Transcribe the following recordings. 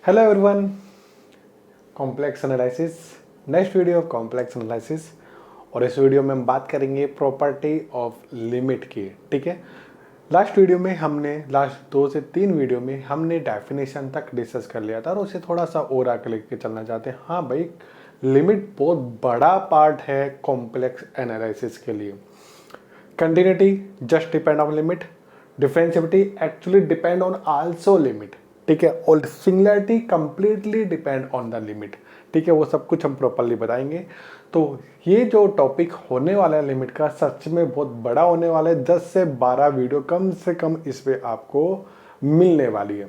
Hello everyone, complex analysis, next video complex analysis. और इस video में हम बात करेंगे प्रॉपर्टी ऑफ लिमिट की। ठीक है, लास्ट वीडियो में लास्ट 2 से 3 वीडियो में हमने डेफिनेशन तक डिस्कस कर लिया था और उसे थोड़ा सा और आगे लेके चलना चाहते हैं। हाँ भाई, लिमिट बहुत बड़ा पार्ट है कॉम्प्लेक्स एनालिसिस के लिए। Continuity just depend on limit, differentiability actually depend on also limit. ठीक है, और singularity completely depend on the limit. ठीक है, वो सब कुछ हम प्रॉपरली बताएंगे। तो ये जो टॉपिक होने वाला है लिमिट का, सच में बहुत बड़ा होने वाला है। 10 से 12 वीडियो कम से कम इस पे आपको मिलने वाली है।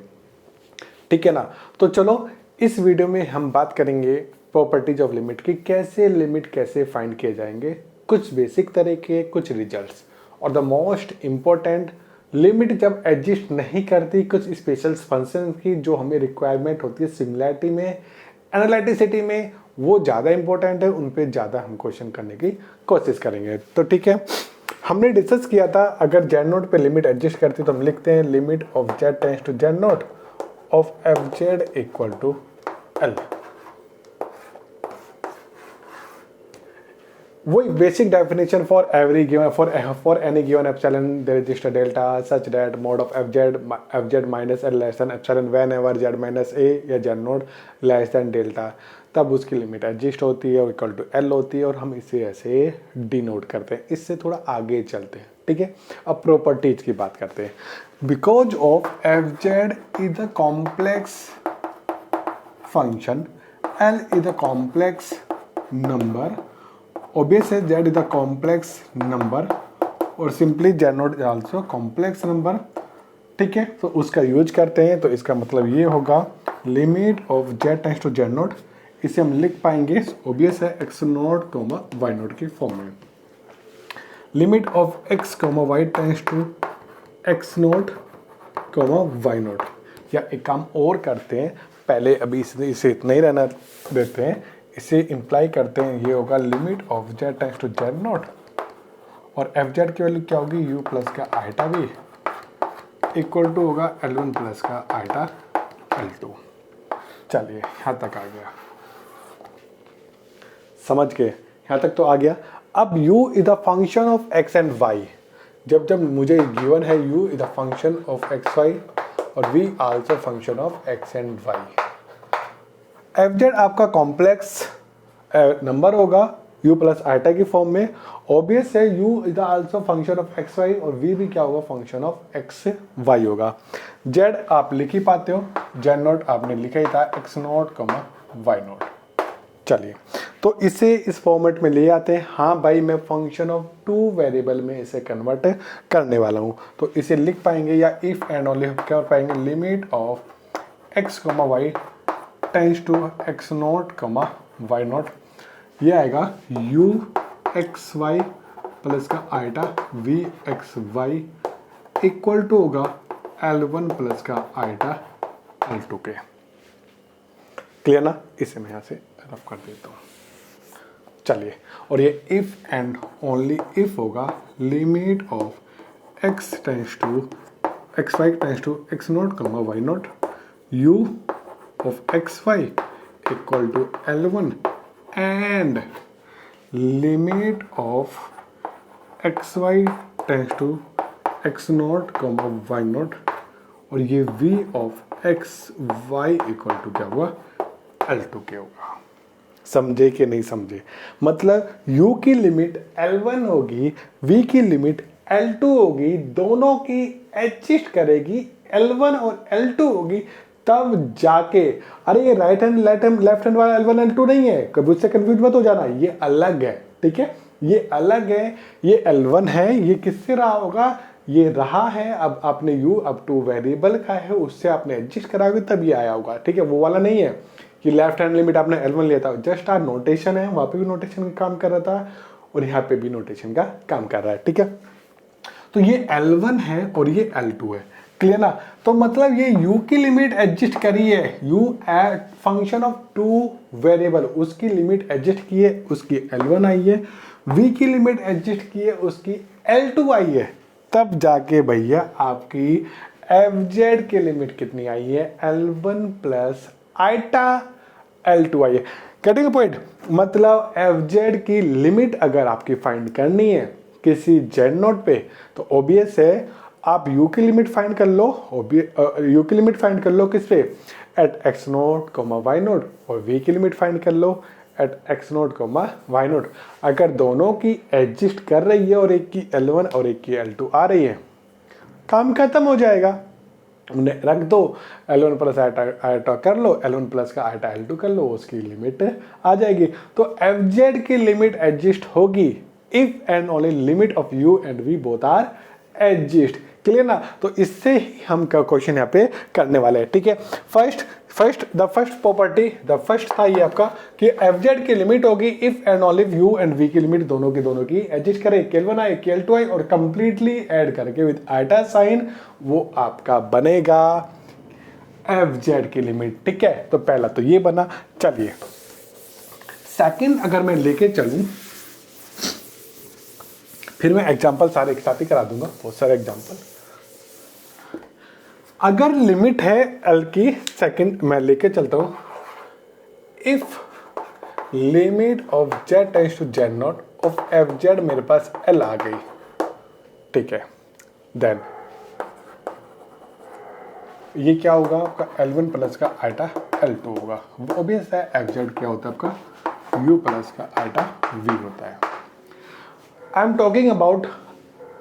ठीक है ना। तो चलो इस वीडियो में हम बात करेंगे प्रॉपर्टीज ऑफ लिमिट की, कैसे लिमिट कैसे फाइंड किए जाएंगे, कुछ बेसिक तरीके, कुछ रिजल्ट्स, और द मोस्ट इंपॉर्टेंट, लिमिट जब एग्जिस्ट नहीं करती कुछ स्पेशल फंक्शन की जो हमें रिक्वायरमेंट होती है सिंगुलैरिटी में, एनालिटिसिटी में, वो ज़्यादा इंपॉर्टेंट है। उन पे ज़्यादा हम क्वेश्चन करने की कोशिश करेंगे। तो ठीक है, हमने डिस्कस किया था अगर जेड नोट पे लिमिट एडजस्ट करती तो हम लिखते हैं limit of Z tends to Z note of F z equal to l. वही basic definition for every given for any given epsilon there exist a delta such that mod of F z minus l less than epsilon whenever z minus a या z nought less than delta, तब उसकी limit exist होती है और equal to L होती है, और हम इसे ऐसे डिनोट करते हैं। इससे थोड़ा आगे चलते हैं। ठीक है, अब प्रॉपर्टीज की बात करते हैं। Because of F Z is a complex function, L is a complex number, obvious है z is a complex number और simply z note is also complex number। ठीक है, तो उसका यूज करते हैं। तो इसका मतलब ये होगा limit of z tends to z naught, इसे हम लिख पाएंगे obvious है x naught comma y note की फॉर्म में। Limit of x comma y tends to x naught comma y naught. या एक काम और करते हैं, पहले अभी इसे इतना ही रहना देते हैं, इसे इंप्लाई करते हैं। ये होगा limit of Z tends to Z naught, और एफ जेड की वैल्यू क्या होगी, यू प्लस का आइटा भी इक्वल टू होगा L1 प्लस का आइटा L2। चलिए यहाँ तक आ गया, समझ के यहाँ तक तो आ गया। अब u is the function of x and y। जब मुझे गिवन है u is the function of x y और v also function of x and y। F Z आपका कॉम्प्लेक्स नंबर होगा u प्लस आइटा की फॉर्म में। Obvious है u is also function of X Y और v भी क्या होगा, फंक्शन ऑफ एक्स वाई होगा। z आप लिख ही पाते हो, जेड नोट आपने लिखा ही था x नोट कमा y नोट। चलिए, तो इसे इस फॉर्मेट में ले आते हैं। हाँ भाई, मैं फंक्शन ऑफ 2 वेरिएबल में इसे कन्वर्ट करने वाला हूँ, तो इसे लिख पाएंगे या इफ एंड ओनली क्या पाएंगे, limit of x comma Y tends to x note comma Y naught. ये आएगा u एक्स वाई प्लस का iota v X Y equal to होगा L1 प्लस का आइटा L2 के। क्लियर ना। इसे मैं यहाँ से रफ कर देता हूँ। चलिए, और ये इफ एंड ओनली इफ होगा limit of x tends to x y tends to x note comma Y nought u of xy equal to L1 and limit of xy tends to x note comma y note, और ये v of xy equal to क्या हुआ, L2 के होगा। समझे कि नहीं समझे? मतलब u की लिमिट L1 होगी, v की लिमिट L2 होगी, दोनों की एडजस्ट करेगी, L1 और L2 होगी, तब जाके, अरे ये राइट हैंड लेफ्ट हैंड वाला L1 L2 नहीं है, कभी उससे कंफ्यूज मत हो जाना, ये अलग है। ठीक है, ये अलग है, ये L1 है, ये किससे रहा होगा, ये रहा है। अब आपने u अब 2 वेरिएबल का है, उससे आपने एडजस्ट कराओगे तब ये आया होगा। ठीक है, वो वाला नहीं है कि लेफ्ट हैंड लिमिट आपने L1 लिया था, जस्ट आ नोटेशन है, वहां पे भी नोटेशन का काम कर रहा था और यहाँ पे भी नोटेशन का काम कर रहा है। ठीक है, तो ये L1 है और ये L2 है। क्लियर ना। तो मतलब ये u की लिमिट एडजस्ट करी है, u फंक्शन ऑफ 2 वेरिएबल, उसकी लिमिट एडजस्ट की है, उसकी L1 आई है, v की लिमिट एडजस्ट की है, उसकी L2 आई है, तब जाके भैया आपकी एफ जेड की लिमिट कितनी आई है, L1 प्लस आइटा L2i है। Getting point? मतलब एफ की लिमिट अगर आपकी फाइंड करनी है किसी जेड नोट पे तो ओबियस है आप यू की लिमिट फाइंड कर लो, यू की लिमिट फाइंड कर लो किस पे, at x nought comma y nought, और वी की लिमिट फाइंड कर लो at x nought comma y nought. अगर दोनों की एडजस्ट कर रही है और एक की L1 और एक की L2 आ रही है, काम खत्म हो जाएगा। उन्हें रख दो, L1 प्लस आइटा कर लो, L1 प्लस का आइटा L2 कर लो, उसकी लिमिट आ जाएगी। तो एफ की लिमिट एडजस्ट होगी if and only limit of U and V both are adjust. Clear ना? तो इससे ही हम का क्वेश्चन यहाँ पे करने वाले हैं। ठीक है, द फर्स्ट था ये आपका कि एफ की लिमिट होगी if and only U and V की लिमिट दोनों की एडजस्ट करें, L1 आई L2 आई और कंप्लीटली ऐड करके विद आइटा साइन, वो आपका बनेगा एफ की लिमिट। ठीक है, तो पहला तो ये बना। चलिए सेकंड अगर मैं लेके चलूं, फिर मैं एग्जांपल सारे एक साथ ही करा दूंगा, बहुत सारे एग्जांपल। अगर लिमिट है L की, सेकंड मैं लेके चलता हूं, if limit of Z tends to Z naught of FZ मेरे पास L आ गई, ठीक है, देन ये क्या होगा आपका L1 प्लस का आइटा L2 होगा। ऑब्वियस है FZ क्या होता है आपका U प्लस का आइटा V होता है। I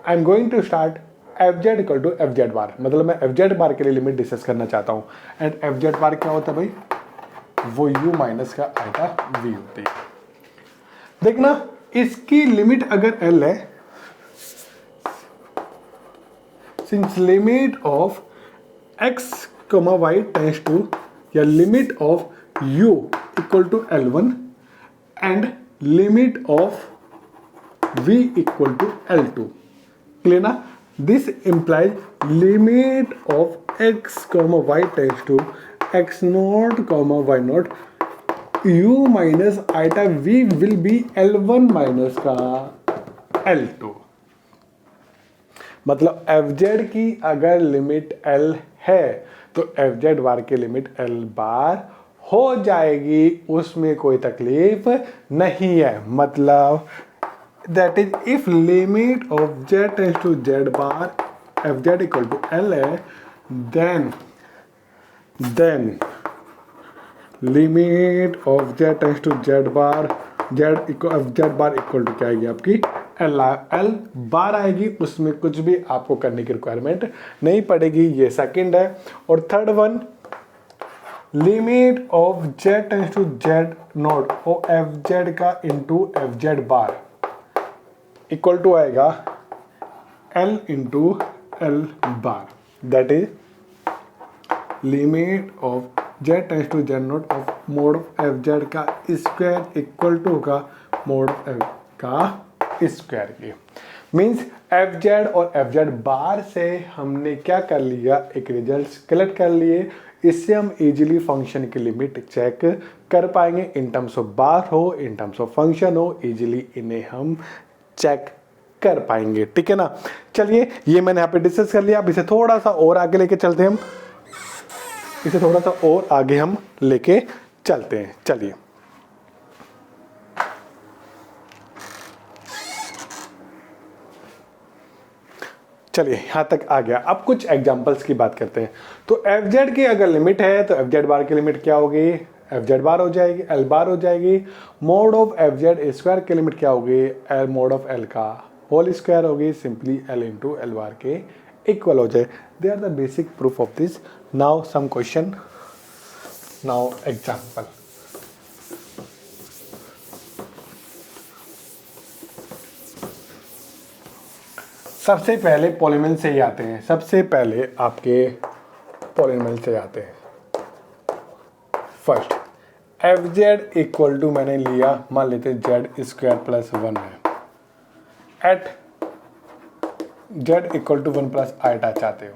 am going to start FZ equal to FZ bar, मतलब मैं FZ बार के लिए लिमिट डिस्कस करना चाहता हूँ। एंड FZ बार क्या होता है भाई, वो U माइनस का आइटा V होती है। देखना इसकी लिमिट अगर L है, since limit of x, y tends to, या limit of U equal to L1 and limit of V equal to L2, clear ना? This implies limit of x, y tends to x naught, y naught, u minus iota v will be L1 minus का L2। मतलब fz की अगर limit L है तो fz बार की limit L bar हो जाएगी, उसमें कोई तकलीफ नहीं है। मतलब that is if limit of Z tends to Z bar fz equal to L है, then limit of Z tends to Z bar Z bar equal to क्या आएगी आपकी L बार आएगी, उसमें कुछ भी आपको करने की रिक्वायरमेंट नहीं पड़ेगी। ये सेकंड है। और third one, limit of Z tends to Z naught और fz का into fz bar equal to आएगा L into L bar, that is limit of Z tends to Z naught of mod of FZ का square equal to होगा mod of F का square की। Means FZ और FZ bar से हमने क्या कर लिया, एक रिजल्ट कलेक्ट कर लिए। इससे हम इजीली फंक्शन की लिमिट चेक कर पाएंगे, इन टर्म्स ऑफ बार हो, इन टर्म्स ऑफ फंक्शन हो, इजीली इन्हें हम चेक कर पाएंगे। ठीक है ना? चलिए ये मैंने यहाँ पे डिस्कस कर लिया। अब इसे थोड़ा सा और आगे लेके चलते हैं, इसे थोड़ा सा और आगे हम लेके चलते हैं। चलिए यहां तक आ गया। अब कुछ एग्जांपल्स की बात करते हैं। तो FZ की अगर लिमिट है तो FZ बार की लिमिट क्या होगी, FZ बार हो जाएगी, L बार हो जाएगी। मोड ऑफ FZ स्क्वायर की लिमिट क्या होगी, मोड ऑफ L का होल स्क्वायर होगी, simply L into L bar के इक्वल हो जाए। They are the basic proof of this. Now some question, now example. सबसे पहले पॉलीनोमियल से ही आते हैं, सबसे पहले आपके पॉलीनोमियल से आते हैं। फर्स्ट FZ इक्वल टू मैंने लिया, मान लेते Z स्क्वायर प्लस 1 है, at Z equal to 1 plus iota चाहते हो।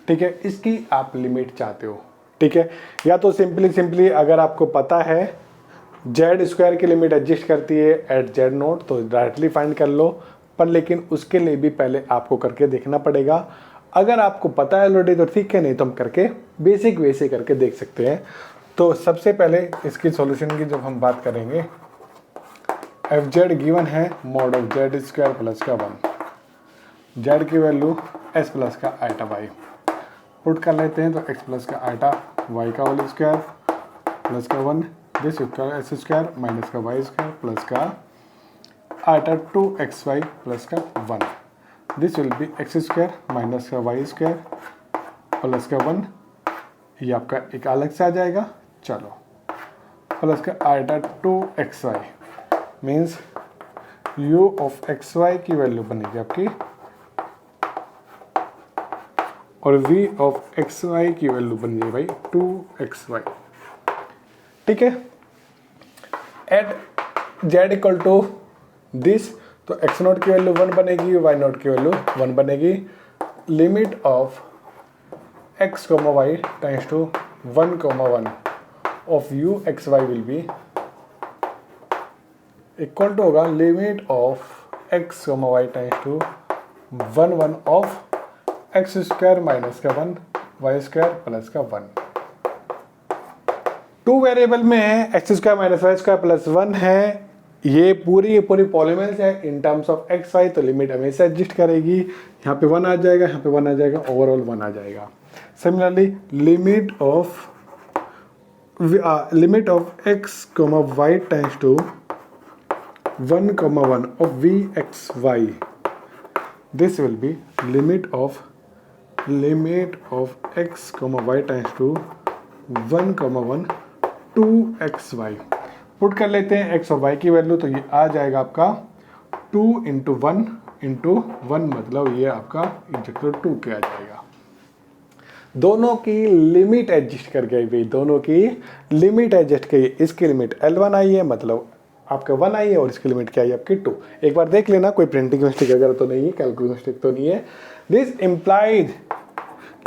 ठीक है, इसकी आप लिमिट चाहते हो। ठीक है, या तो सिंपली अगर आपको पता है Z स्क्वायर की लिमिट एडजस्ट करती है एट Z नोट तो डायरेक्टली फाइंड कर लो, पर लेकिन उसके लिए भी पहले आपको करके देखना पड़ेगा। अगर आपको पता है ऑलरेडी तो ठीक है, नहीं तो हम करके बेसिक वैसे करके देख सकते हैं। तो सबसे पहले इसकी सॉल्यूशन की जब हम बात करेंगे, एफ जेड गिवन है mod of Z square plus का 1, जेड की वैल्यू एस प्लस का आइटा वाई, पुट कर लेते हैं तो एक्स प्लस का आइटा वाई का होल स्क्वायर प्लस का 1, this equal S square minus का वाई स्क्वायर प्लस का आइटा 2xy प्लस का 1, this will B x square minus का वाई स्क्वायर प्लस का 1, ये आपका एक अलग से आ जाएगा, चलो प्लस का iota 2xy means u of xy की वैल्यू बनेगी आपकी और v ऑफ xy की वैल्यू बन जाएगी भाई 2xy, ठीक है। At z equal to this, तो x नोट की वैल्यू 1 बनेगी, y नोट की वैल्यू 1 बनेगी, limit of x, y times to 1, 1 of u x y will be equal to होगा limit of x, y times to 1, 1 of x square minus का 1 Y square plus का 1। To variable में है, X square minus Y square plus 1 है, ये पूरी polynomials है in terms of X Y, तो लिमिट हमेशा एडजस्ट करेगी, यहाँ पे 1 आ जाएगा, यहाँ पे 1 आ जाएगा, ओवरऑल 1 आ जाएगा। Similarly limit of X Y times to 1, 1 of V X Y, this will be limit of x, y times to 1, 1 2xy, put कर लेते हैं x और y की वैल्यू, तो ये आ जाएगा आपका 2 इंटू 1 मतलब ये आपका इंटीग्रल 2 के आ जाएगा। दोनों की लिमिट एडजस्ट कर गई भाई, दोनों की लिमिट एडजस्ट की, इसकी लिमिट L1 आई है मतलब आपका 1 आई है और इसकी लिमिट क्या आई आपकी 2। एक बार देख लेना कोई प्रिंटिंग मिस्टेक वगैरह तो नहीं है, कैलकुलेशन मिस्टेक तो नहीं है। This implies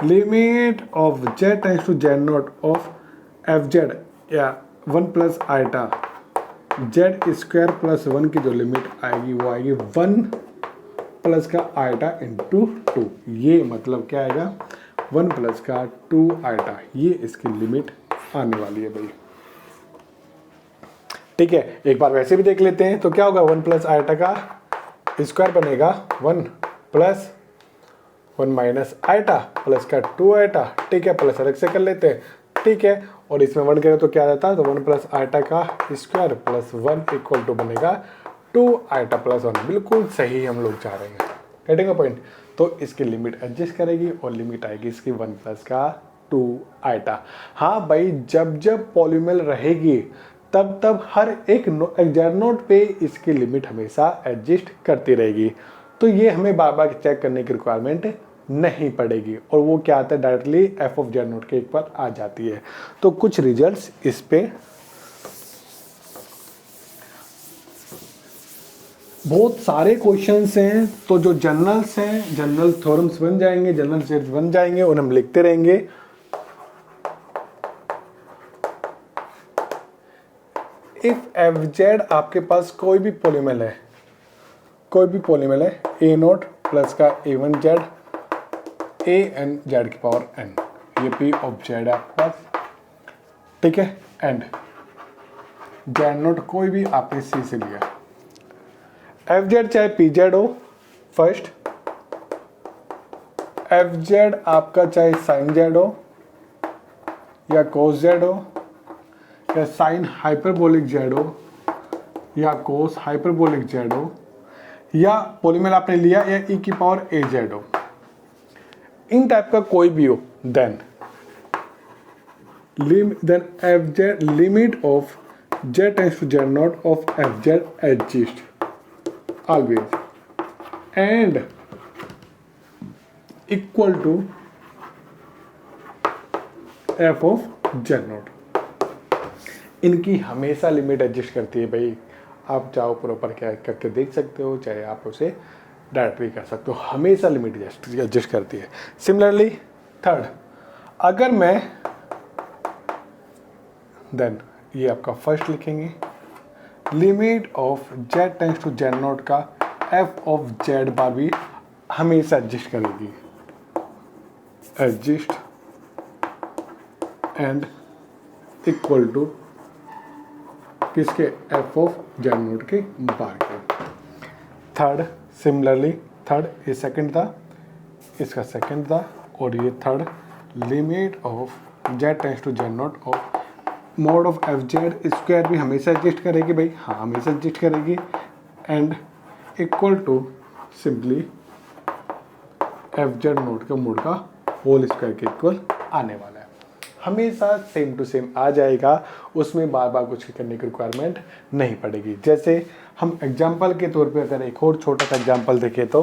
limit of z times to z naught of F Z या 1 plus iota z square plus 1 की जो लिमिट आएगी वो आएगी 1 प्लस का आइटा इंटू 2, ये मतलब क्या आएगा 1 प्लस का 2 आइटा, ये इसकी लिमिट आने वाली है भाई, ठीक है। एक बार वैसे भी देख लेते हैं, तो क्या होगा 1 प्लस आइटा का स्क्वायर बनेगा 1 प्लस 1 माइनस आइटा प्लस का 2 आइटा, ठीक है, प्लस अलग से कर लेते हैं, ठीक है, और इसमें 1 करें तो क्या रहता है, तो 1 प्लस आइटा का स्क्वायर प्लस 1 इक्वल टू बनेगा 2 आइटा प्लस 1, बिल्कुल सही हम लोग जा रहे हैं, कटेगा पॉइंट। तो इसकी लिमिट एडजस्ट करेगी और लिमिट आएगी इसकी 1 प्लस का 2 आइटा। हाँ भाई, जब जब पॉलीनोमियल रहेगी तब हर एक जेड नोट पे इसकी लिमिट हमेशा एडजस्ट करती रहेगी, तो ये हमें बार बार चेक करने की रिक्वायरमेंट नहीं पड़ेगी और वो क्या आता है directly F of Z naught के एक पर आ जाती है। तो कुछ रिजल्ट्स इस पे बहुत सारे क्वेश्चंस हैं, तो जो जनरल्स हैं, जनरल थ्योरम्स बन जाएंगे, जनरल सेट्स बन जाएंगे, उन्हें हम लिखते रहेंगे। इफ एफ जेड आपके पास कोई भी पॉलीनोमियल है ए नोट प्लस का a1 Z A N Z की पावर n, ये p ऑफ जेड है आपके पास, ठीक है, एंड जेड नोट कोई भी आपने c से लिया, एफ जेड चाहे पी जेड हो, फर्स्ट एफ जेड आपका चाहे साइन जेड हो या कोस जेड हो या साइन हाइपरबोलिक जेड हो या कोस हाइपरबोलिक जेड हो या पॉलीनोमियल आपने लिया या e की पावर a जेड हो, इन टाइप का कोई भी हो, then F Z limit of Z tends to Z naught of F Z exist always and equal to f of z naught. इनकी हमेशा लिमिट एडजस्ट करती है भाई, आप चाहो प्रॉपर क्या करके देख सकते हो, चाहे आप उसे डायरेक्ट भी कर सकते हो, हमेशा लिमिट एडजस्ट करती है। सिमिलरली थर्ड, अगर मैं देन ये आपका फर्स्ट लिखेंगे, limit of Z tends to Z naught का एफ ऑफ जेड बार भी हमेशा एडजस्ट करेगी, एडजस्ट एंड इक्वल टू किसके, एफ ऑफ जेड नोट के बार के। थर्ड सिमिलरली, थर्ड ये सेकंड था, इसका सेकंड था, और ये third limit of Z tends to Z note of mod of F Z square भी हमेशा एग्जिस्ट करेगी भाई, हाँ हमेशा एग्जिस्ट करेगी, and equal to simply F Z naught के मोड का होल स्क्वायर के इक्वल आने वाला है। हमेशा सेम टू सेम आ जाएगा, उसमें बार बार कुछ करने की रिक्वायरमेंट नहीं पड़ेगी। जैसे हम एग्जाम्पल के तौर पे अगर एक और छोटा सा एग्जाम्पल देखें तो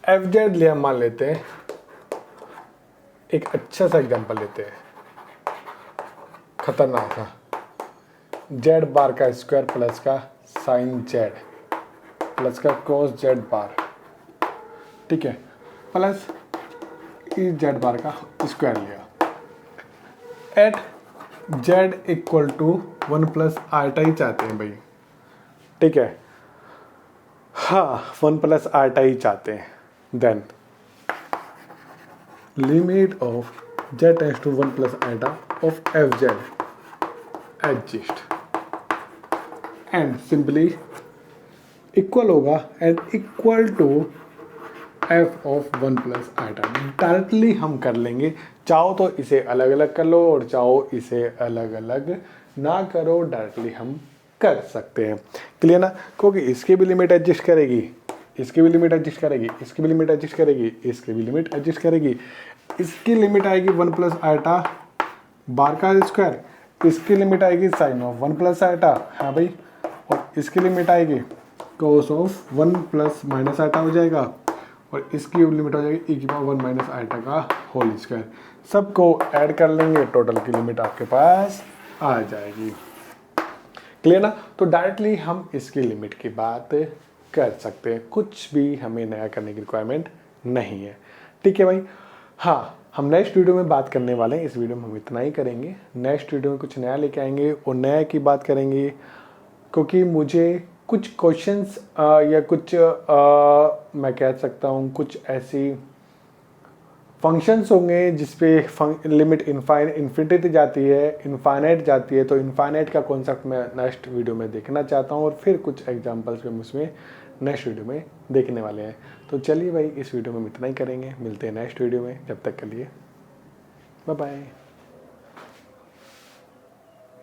एफ जेड लिया, मान लेते हैं एक अच्छा सा एग्जाम्पल लेते हैं, खतरनाक सा, जेड बार का स्क्वायर प्लस का साइन जेड प्लस का कॉस जेड बार, ठीक है, प्लस ई जेड बार का स्क्वायर लिया, at z equal to 1 plus iota ही चाहते हैं भाई, ठीक है, हाँ 1 प्लस आर्टा ही चाहते हैं। Then limit of Z tends to 1 plus iota of F Z exist and simply equal होगा and equal to f of 1 plus iota. Directly हम कर लेंगे, चाहो तो इसे अलग अलग कर लो और चाहो इसे अलग अलग ना करो, डायरेक्टली हम कर सकते हैं। क्लियर ना, क्योंकि इसकी भी लिमिट एडजस्ट करेगी, इसकी भी लिमिट एडजस्ट करेगी, इसकी भी लिमिट एडजस्ट करेगी, इसकी भी लिमिट एडजस्ट करेगी, इसकी लिमिट आएगी 1 प्लस आर्टा बार का स्क्वायर, इसकी लिमिट आएगी साइन ऑफ 1 प्लस आर्टा, हाँ भाई, और इसकी लिमिट आएगी कोस ऑफ 1 प्लस माइनस आर्टा हो जाएगा, और इसकी लिमिट हो जाएगी ई की पावर 1 माइनस आर्टा का होल स्क्वायर। सबको ऐड कर लेंगे, टोटल की लिमिट आपके पास आ जाएगी। क्लियर ना, तो डायरेक्टली हम इसकी लिमिट की बात कर सकते हैं, कुछ भी हमें नया करने की रिक्वायरमेंट नहीं है, ठीक है भाई। हाँ, हम नेक्स्ट वीडियो में बात करने वाले हैं, इस वीडियो में हम इतना ही करेंगे, नेक्स्ट वीडियो में कुछ नया लेके आएंगे और नया की बात करेंगे, क्योंकि मुझे कुछ क्वेश्चंस या कुछ मैं कह सकता हूँ कुछ ऐसी फंक्शंस होंगे जिसपे लिमिट इन्फिनिटी जाती है, इनफाइनाइट जाती है, तो इनफाइनाइट का कॉन्सेप्ट मैं नेक्स्ट वीडियो में देखना चाहता हूँ, और फिर कुछ एग्जांपल्स भी हम उसमें नेक्स्ट वीडियो में देखने वाले हैं। तो चलिए भाई, इस वीडियो में इतना ही करेंगे, मिलते हैं नेक्स्ट वीडियो में, जब तक के लिए बाय बाय।